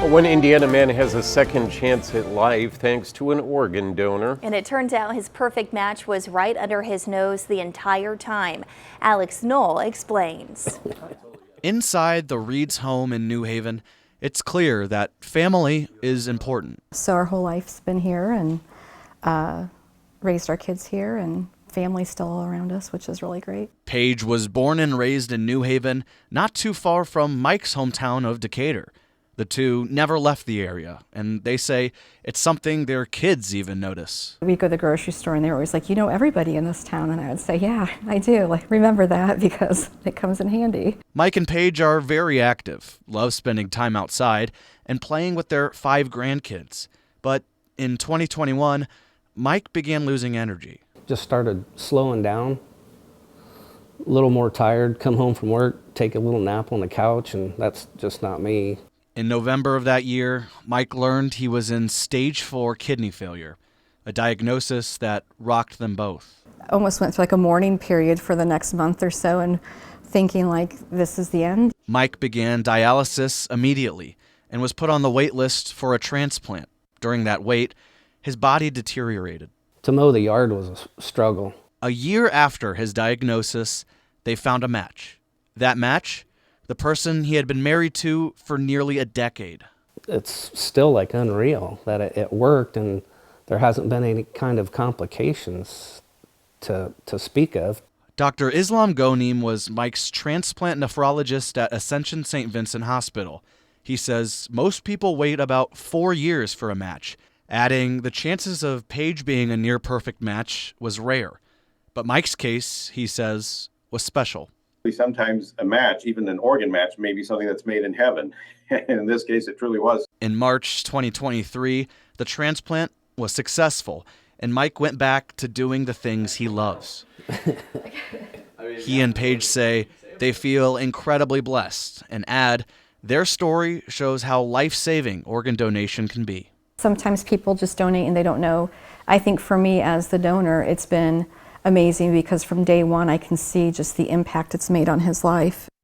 One Indiana man has a second chance at life thanks to an organ donor. And it turns out his perfect match was right under his nose the entire time. Alex Knoll explains. Inside the Reed's home in New Haven, it's clear that family is important. So our whole life's been here and raised our kids here, and family's still all around us, which is really great. Paige was born and raised in New Haven, not too far from Mike's hometown of Decatur. The two never left the area, and they say it's something their kids even notice. We'd go to the grocery store and they were always like, you know everybody in this town, and I would say, yeah, I do. Like, remember that because it comes in handy. Mike and Paige are very active, love spending time outside and playing with their 5 grandkids. But in 2021, Mike began losing energy. Just started slowing down, a little more tired, come home from work, take a little nap on the couch, and that's just not me. In November of that year, Mike learned he was in stage 4 kidney failure, a diagnosis that rocked them both. I almost went through like a mourning period for the next month or so and thinking like, this is the end. Mike began dialysis immediately and was put on the wait list for a transplant. During that wait, his body deteriorated. To mow the yard was a struggle. A year after his diagnosis, they found a match. That match? The person he had been married to for nearly a decade. It's still like unreal that it worked, and there hasn't been any kind of complications to speak of. Dr. Islam Ghonim was Mike's transplant nephrologist at Ascension St. Vincent Hospital. He says most people wait about 4 years for a match, adding the chances of Paige being a near-perfect match was rare. But Mike's case, he says, was special. Sometimes a match, even an organ match, may be something that's made in heaven. And in this case, it truly was. In March 2023, the transplant was successful, and Mike went back to doing the things he loves. He and Paige say they feel incredibly blessed and add their story shows how life-saving organ donation can be. Sometimes people just donate and they don't know. I think for me as the donor, it's been amazing because from day one I can see just the impact it's made on his life.